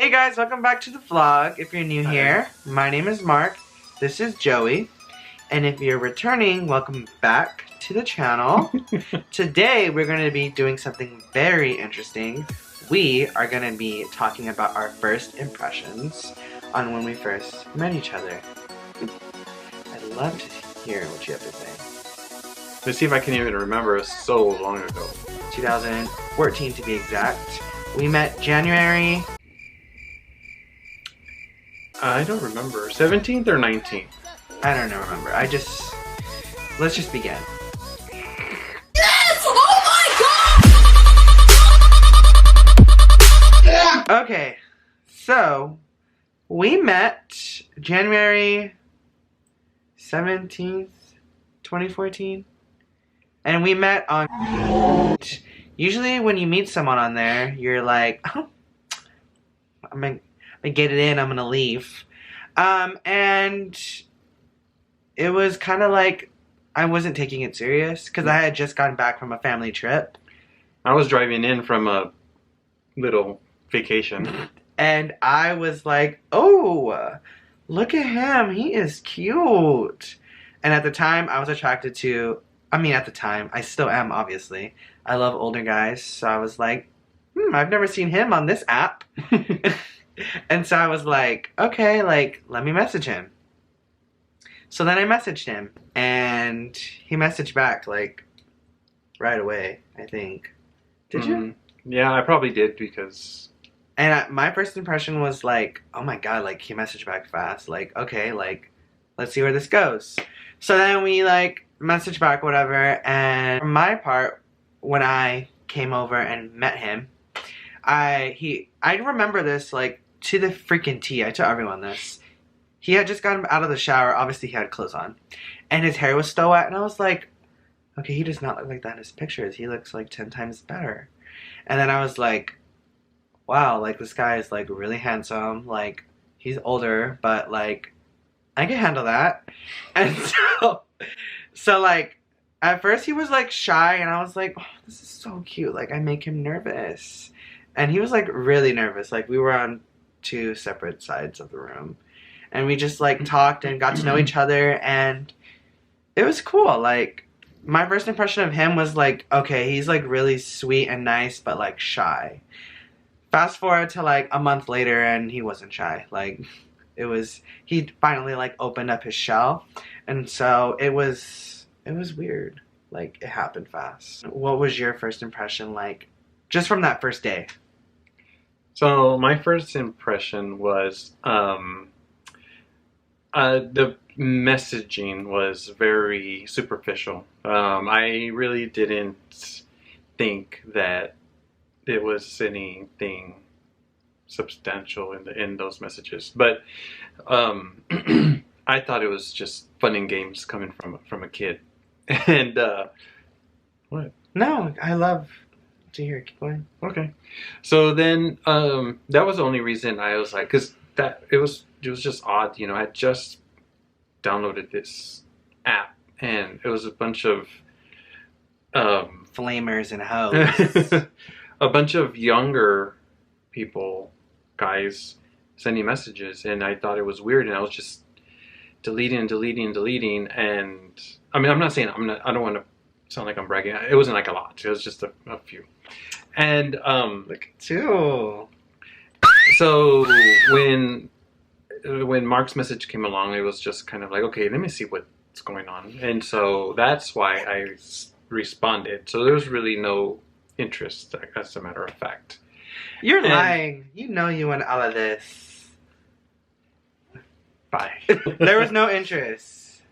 Hey guys, welcome back to the vlog. If you're new here, my name is Mark, this is Joey, and if you're returning, welcome back to the channel. Today we're going to be doing something very interesting. We are going to be talking about our first impressions on when we first met each other. I'd love to hear what you have to say. Let's see if I can even remember. It's so long ago. 2014 to be exact. We met January... I don't remember. 17th or 19th? I don't remember. Let's just begin. Yes! Oh my god! Okay, so we met January 17th, 2014, and we met on... Usually when you meet someone on there, you're like, oh, I'm gonna get it in, I'm gonna leave. And it was kind of like I wasn't taking it serious because I had just gotten back from a family trip. I was driving in from a little vacation. And I was like, oh, look at him, he is cute. And at the time, I was attracted to, at the time, I still am, obviously. I love older guys, so I was like, I've never seen him on this app. And so I was like, okay, let me message him. So then I messaged him, and he messaged back, right away, I think. Did you? Yeah, I probably did because... And my first impression was like, oh my god, he messaged back fast. Okay, let's see where this goes. So then we, messaged back, whatever, and for my part, when I came over and met him, I remember this, to the freaking T. I tell everyone this. He had just gotten out of the shower. Obviously, he had clothes on. And his hair was still wet. And I was like, okay, he does not look like that in his pictures. He looks 10 times better. And then I was like, wow, this guy is, really handsome. He's older, but, I can handle that. And so at first he was, shy. And I was like, oh, this is so cute. I make him nervous. And he was, really nervous. We were on 2 separate sides of the room, and we just talked and got to know each other, and it was cool. My first impression of him was okay, he's really sweet and nice, but shy. Fast forward to a month later, and he wasn't shy. He finally opened up his shell, and so it was weird. It happened fast. What was your first impression just from that first day? So my first impression was the messaging was very superficial. I really didn't think that it was anything substantial in those messages, but I thought it was just fun and games coming from a kid. And what? No, I love to hear it. Keep going. Okay, so then that was the only reason I was because it was just odd, I had just downloaded this app, and it was a bunch of flamers and hoes. A bunch of younger people, guys, sending messages, and I thought it was weird, and I was just deleting, and I'm not saying I don't want to sound like I'm bragging. It wasn't a lot. It was just a few. And look at you. So when Mark's message came along, it was just kind of okay, let me see what's going on. And so that's why I responded. So there was really no interest, as a matter of fact. You're lying. You know you want all of this. Bye. There was no interest.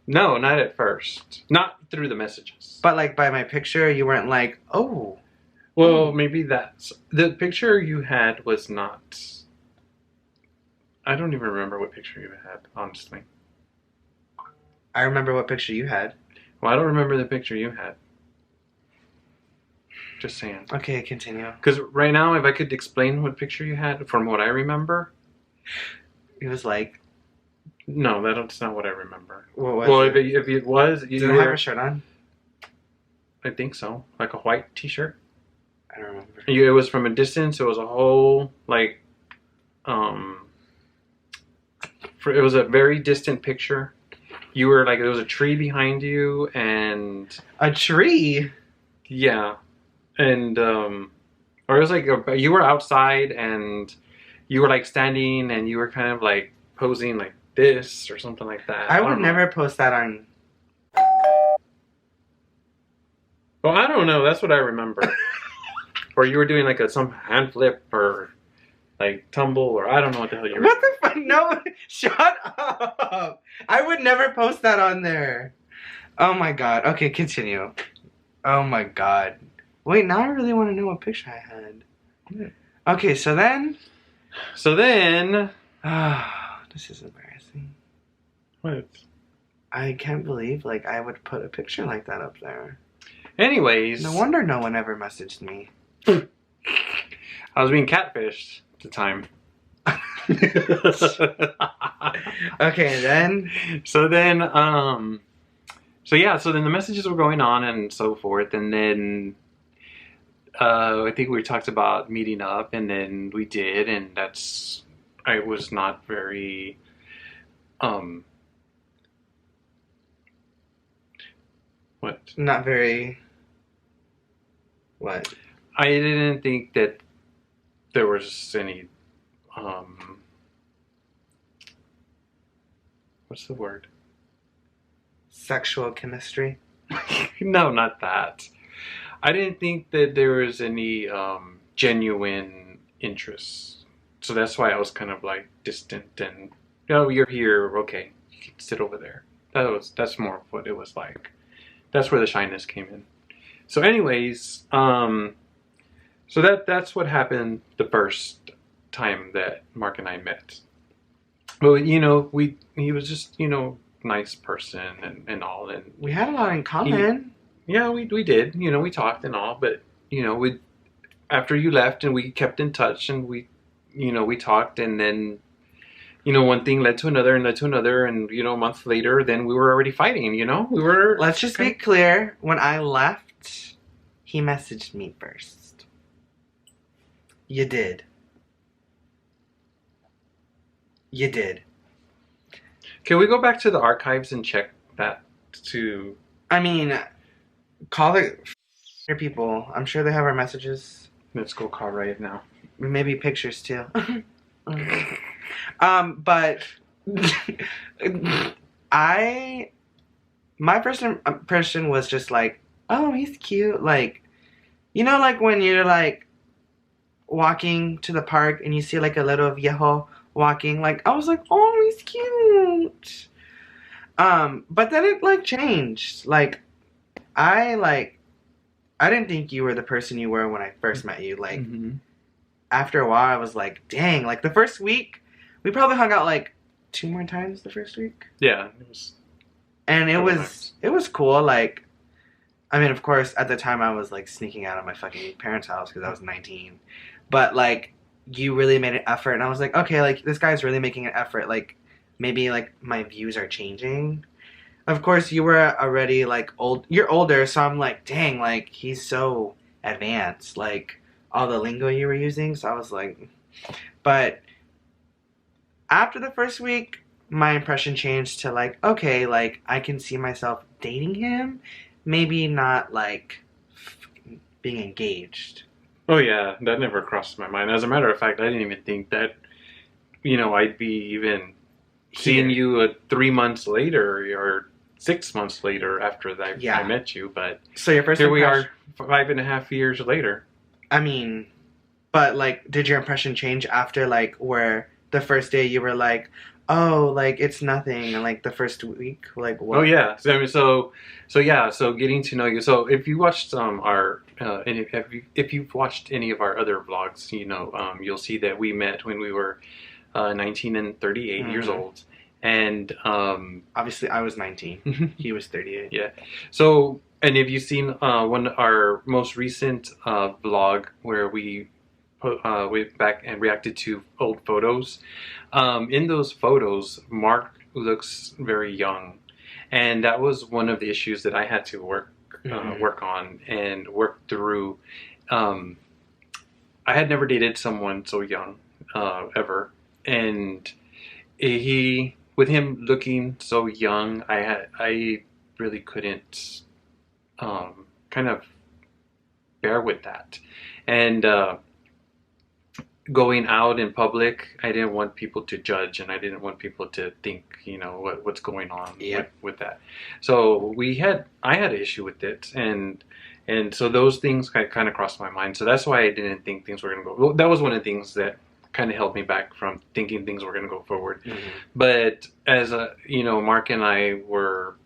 No, not at first. Not through the messages. But by my picture, you weren't oh. Well, maybe that's... The picture you had was not... I don't even remember what picture you had, honestly. I remember what picture you had. Well, I don't remember the picture you had. Just saying. Okay, continue. Because right now, if I could explain what picture you had, from what I remember... It was No, that's not what I remember. What was well, it? if it was... Did it have a shirt on? I think so. A white t-shirt. I don't remember. It was from a distance. It was a whole like, it was a very distant picture. You were like, there was a tree behind you, and A tree. yeah, and or it was like you were outside, and you were like standing, and you were kind of like posing like this or something like that. I would don't know. never post that on. Well, I don't know. That's what I remember. Or you were doing like some hand flip or like tumble, or I don't know what the hell you were. What the fuck? No, shut up. I would never post that on there. Oh my god. Okay, continue. Oh my god. Wait, now I really want to know what picture I had. Okay, so then. This is embarrassing. What? I can't believe like I would put a picture like that up there. Anyways. No wonder no one ever messaged me. I was being catfished at the time. Okay, then. So then the messages were going on and so forth, and then I think we talked about meeting up, and then we did, and I was not very what? Not very. What? I didn't think that there was any what's the word? Sexual chemistry? No, not that. I didn't think that there was any genuine interest. So that's why I was kind of like distant and, oh, you're here, okay, you can sit over there. That's more of what it was like. That's where the shyness came in. So anyways, so that's what happened the first time that Mark and I met. Well, you know, he was just, you know, nice person and all, and We had a lot in common. yeah, we did, you know, we talked and all, but you know, after you left, and we kept in touch, and we talked, and then, you know, one thing led to another and led to another, and you know, a month later, then we were already fighting. You know, we were. Let's just be clear. When I left, he messaged me first. You did. You did. Can we go back to the archives and check that too? I mean, call the people. I'm sure they have our messages. Let's go call right now. Maybe pictures too. But my first impression was just like, oh, he's cute. Like, you know, like when you're like walking to the park and you see like a little viejo walking, like I was like, oh, he's cute. But then it like changed. Like I didn't think you were the person you were when I first met you. Like after a while I was like, dang, like the first week we probably hung out like 2 more times the first week. Yeah, it was. And it was nice. It was cool. Like, I mean, of course, at the time I was like sneaking out of my fucking parents' house because I was 19. But like, you really made an effort, and I was like, okay, like this guy's really making an effort. Like, maybe like my views are changing. Of course, you were already like old. You're older, so I'm like, dang, like he's so advanced. Like all the lingo you were using. So I was like, but after the first week, my impression changed to like, okay, like I can see myself dating him, maybe not like being engaged. Oh yeah, that never crossed my mind. As a matter of fact, I didn't even think that, you know, I'd be even seeing you 3 months later or 6 months later after that I met you. But so your first here we are 5.5 years later. I mean, but like, did your impression change after like where the first day you were like, oh, like it's nothing, and like the first week, like what? Oh yeah, so getting to know you. So if you watched our and if you've watched any of our other vlogs, you know, you'll see that we met when we were 19 and 38 years old, and obviously I was 19, he was 38. Yeah. So, and if you've seen our most recent vlog where we went back and reacted to old photos. In those photos, Mark looks very young, and that was one of the issues that I had to work on and work through I had never dated someone so young, ever, and with him looking so young, I really couldn't, kind of bear with that, and going out in public, I didn't want people to judge, and I didn't want people to think, what's going on with that. So I had an issue with it, and so those things kind of crossed my mind. So that's why I didn't think things were going to go. Well, that was one of the things that kind of held me back from thinking things were going to go forward. Mm-hmm. But as Mark and I were,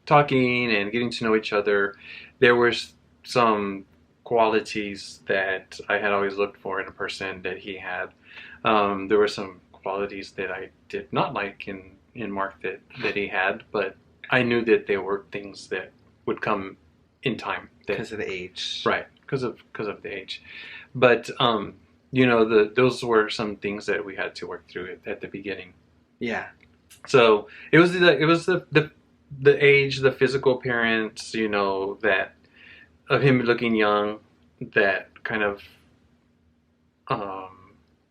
talking and getting to know each other, there was some qualities that I had always looked for in a person that he had. There were some qualities that I did not like in Mark that he had, but I knew that there were things that would come in time. Because of the age. Right, because of the age. But, those were some things that we had to work through at the beginning. Yeah. So it was the age, the physical appearance, that of him looking young, that kind of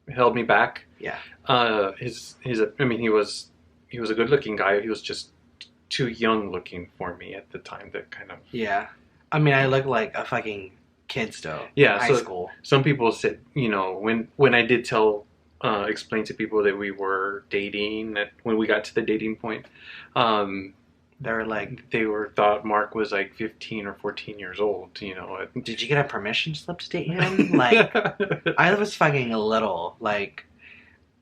held me back. Yeah. He was a good looking guy. He was just too young looking for me at the time. That kind of. Yeah. I look like a fucking kid still. Yeah. High school. Some people said, when I did explain to people that we were dating, that when we got to the dating point, they thought Mark was like 15 or 14 years old. Did you get a permission slip to date him? I was fucking little.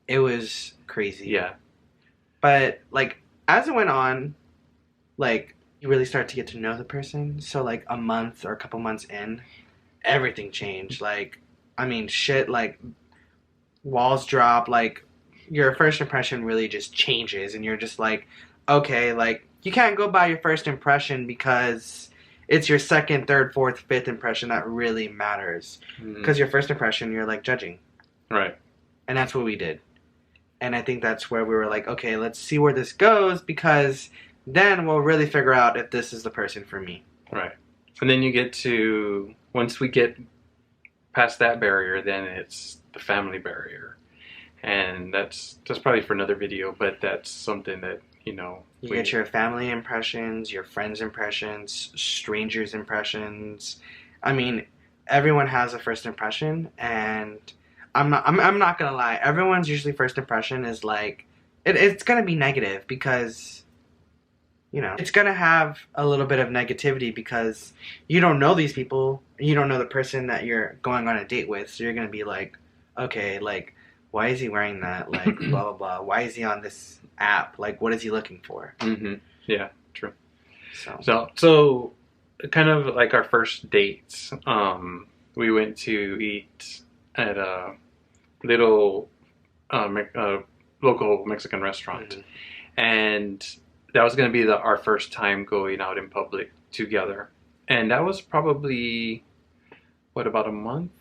It was crazy. Yeah. But as it went on, you really start to get to know the person. So a month or a couple months in, everything changed. Shit, walls drop. Your first impression really just changes, and you're just okay, you can't go by your first impression because it's your second, third, fourth, fifth impression that really matters. Because your first impression, you're judging. Right. And that's what we did. And I think that's where we were okay, let's see where this goes, because then we'll really figure out if this is the person for me. Right. And then once we get past that barrier, then it's the family barrier. And that's probably for another video, but that's something that, you get your family impressions, your friends' impressions, strangers' impressions. Everyone has a first impression, and I'm not gonna lie. Everyone's usually first impression is it's gonna be negative because, it's gonna have a little bit of negativity because you don't know these people, you don't know the person that you're going on a date with, so you're gonna be okay, why is he wearing that? Blah, blah, blah. Why is he on this app? What is he looking for? Mm-hmm. Yeah, true. So kind of our first dates, we went to eat at a little local Mexican restaurant. Mm-hmm. And that was going to be our first time going out in public together. And that was probably, about a month?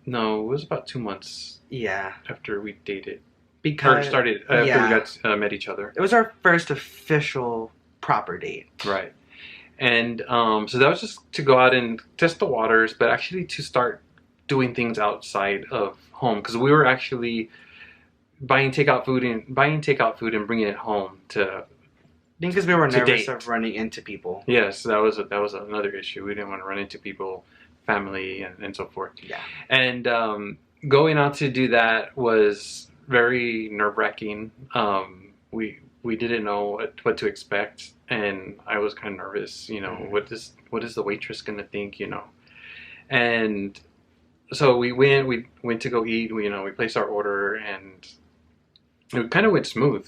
No, it was about 2 months. Yeah. After we dated. After we met each other. It was our first official proper date. Right. And so that was just to go out and test the waters, but actually to start doing things outside of home, because we were actually buying takeout food and bringing it home to. Because we were nervous of running into people. Yes, that was another issue. We didn't want to run into people, family, and so forth. Yeah. And going out to do that was very nerve-wracking. We didn't know what to expect, and I was kind of nervous. What is the waitress gonna think? And so we went to go eat. We placed our order, and it kind of went smooth.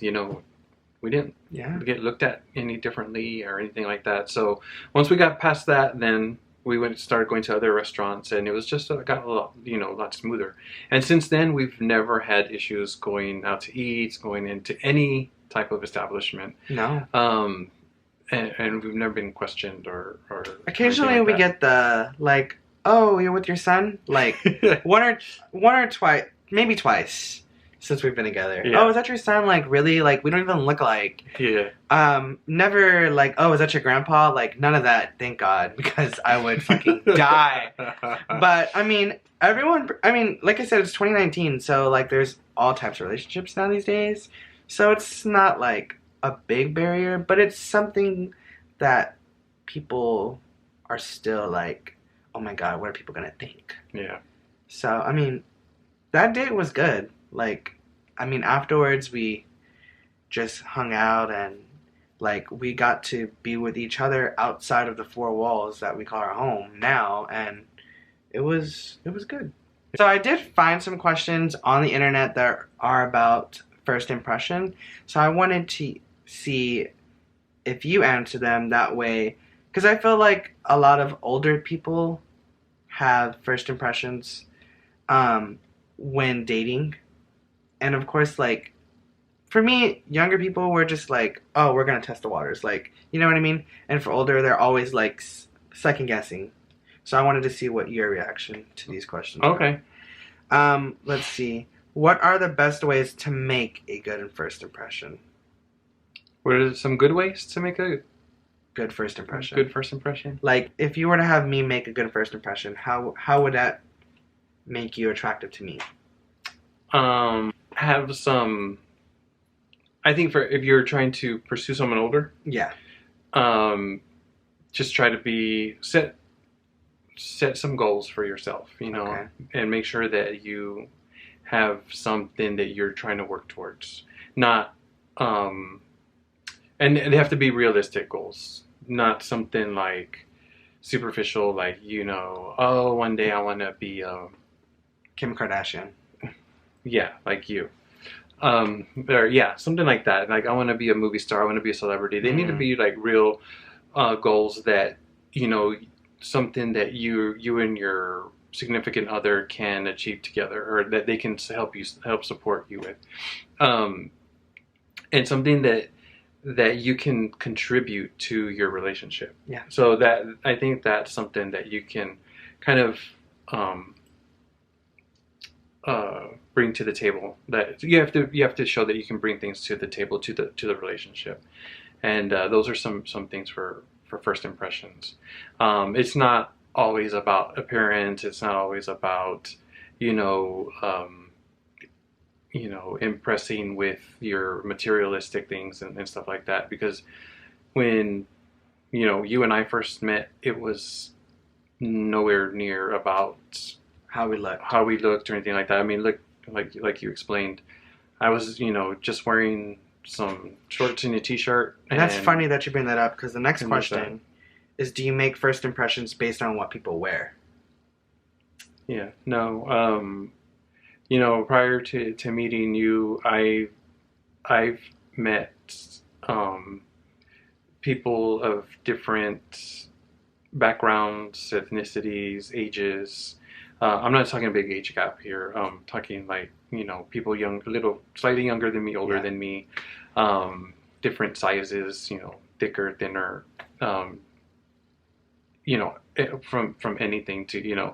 We didn't get looked at any differently or anything like that. So once we got past that, then we started going to other restaurants, and it was just got a lot smoother. And since then, we've never had issues going out to eat, going into any type of establishment. No. And we've never been questioned or occasionally we get the oh, you're with your son, one or twice, maybe twice. since we've been together. Yeah. Oh, is that your son? Like, really? Like, we don't even look alike. Yeah. Never like, oh, is that your grandpa? Like, none of that, thank God, because I would fucking die. But, I mean, like I said, it's 2019, so, like, there's all types of relationships now these days. So it's not, like, a big barrier, but it's something that people are still like, oh my God, what are people gonna think? Yeah. So, I mean, that date was good. Like, I mean, afterwards we just hung out and, like, we got to be with each other outside of the four walls that we call our home now, and it was good. So I did find some questions on the internet that are about first impression. So I wanted to see if you answer them that way, because I feel like a lot of older people have first impressions when dating. And of course, like, for me, younger people were just like, oh, we're going to test the waters. Like, you know what I mean? And for older, they're always like second guessing. So I wanted to see what your reaction to these questions Okay. were. Let's see. What are the best ways to make a good first impression? What are some good ways to make a Good first impression. good first impression? Like, if you were to have me make a good first impression, how would that make you attractive to me? Have some. I think if you're trying to pursue someone older, Yeah. just try to set some goals for yourself, Okay. and make sure that you have something that you're trying to work towards. Not, and they have to be realistic goals, not something like superficial, like, oh, one day I want to be, Kim Kardashian. yeah, like you. Or yeah, something like that. Like, I want to be a movie star. I want to be a celebrity. They need to be like real goals that, something that you and your significant other can achieve together, or that they can help support you with, and something that you can contribute to your relationship. Yeah. So that, I think that's something that you can kind of bring to the table. That you have to show that you can bring things to the table, to the relationship, and those are some things for first impressions. It's not always about appearance. It's not always about impressing with your materialistic things and stuff like that. Because when you and I first met, it was nowhere near about How we look. how we looked or anything like that. I mean, look, like you explained, I was just wearing some shorts and a t-shirt. And that's funny that you bring that up, because the next And question is, do you make first impressions based on what people wear? Yeah, no. Prior to meeting you, I've met people of different backgrounds, ethnicities, ages. I'm not talking a big age gap here. I'm talking like, people slightly younger than me, older than me, different sizes, thicker, thinner, from anything to,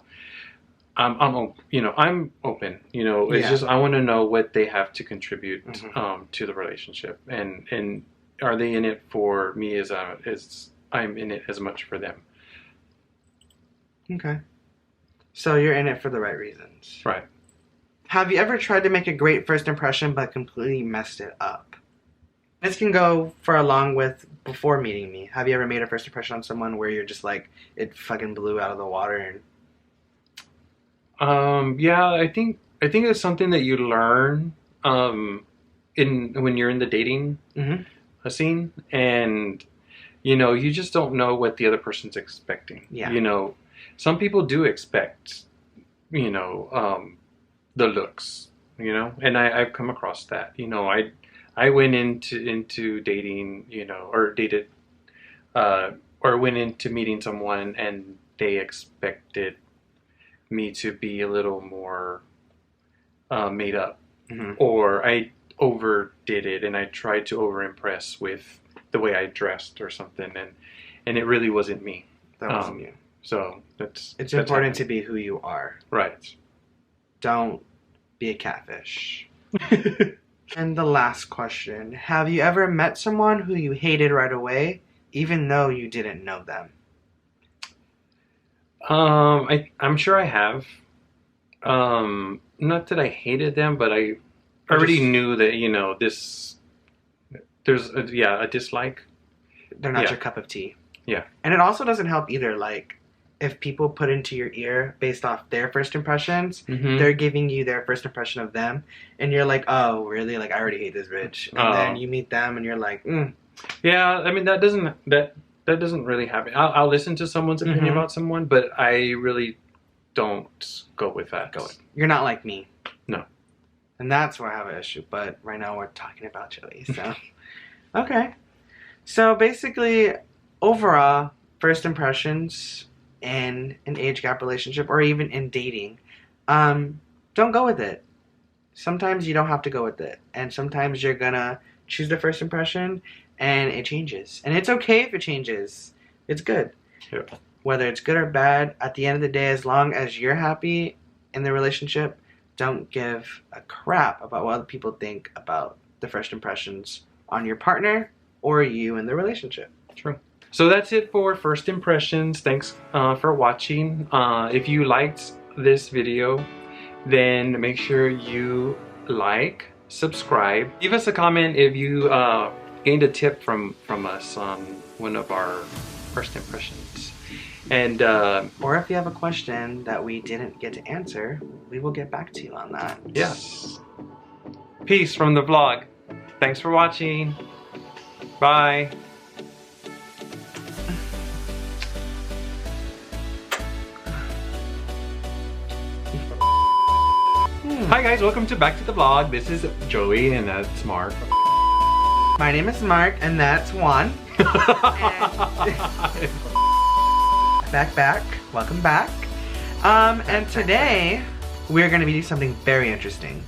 I'm open. It's just, I want to know what they have to contribute to the relationship, and are they in it for me as I'm in it as much for them. Okay. So you're in it for the right reasons. Right. Have you ever tried to make a great first impression but completely messed it up? This can go for along with before meeting me. Have you ever made a first impression on someone where you're just like, it fucking blew out of the water? Yeah, I think it's something that you learn when you're in the dating scene, and you just don't know what the other person's expecting. Yeah. Some people do expect the looks, and I've come across that. I went into dating, or dated, or went into meeting someone, and they expected me to be a little more made up, or I overdid it, and I tried to overimpress with the way I dressed or something, and it really wasn't me. That wasn't you. So It's important to be who you are. Right. Don't be a catfish. And the last question. Have you ever met someone who you hated right away, even though you didn't know them? I'm sure I have. Not that I hated them, but I already knew that, you know, there's a dislike. They're not Yeah. your cup of tea. Yeah. And it also doesn't help either, like, if people put into your ear based off their first impressions, Mhm. they're giving you their first impression of them, and you're like, oh, really? Like, I already hate this bitch. And then you meet them, and you're like, Yeah, I mean that doesn't really happen. I'll listen to someone's opinion Mhm. about someone, but I really don't go with that. You're not like me. No. And that's where I have an issue. But right now we're talking about Joey, so. Okay. So basically, overall, first impressions in an age gap relationship or even in dating, don't go with it. Sometimes you don't have to go with it. And sometimes you're gonna choose the first impression and it changes. And it's okay if it changes. It's good. Yeah. Whether it's good or bad, at the end of the day, as long as you're happy in the relationship, don't give a crap about what other people think about the first impressions on your partner or you in the relationship. True. So that's it for first impressions. Thanks for watching. If you liked this video, then make sure you like, subscribe. Leave us a comment if you gained a tip from us on one of our first impressions. And Or if you have a question that we didn't get to answer, we will get back to you on that. yes. Peace from the vlog. Thanks for watching. Bye. Hi guys, welcome to back to the vlog. This is Joey and that's Mark. My name is Mark and that's Juan. Back. Welcome back. And today we're going to be doing something very interesting.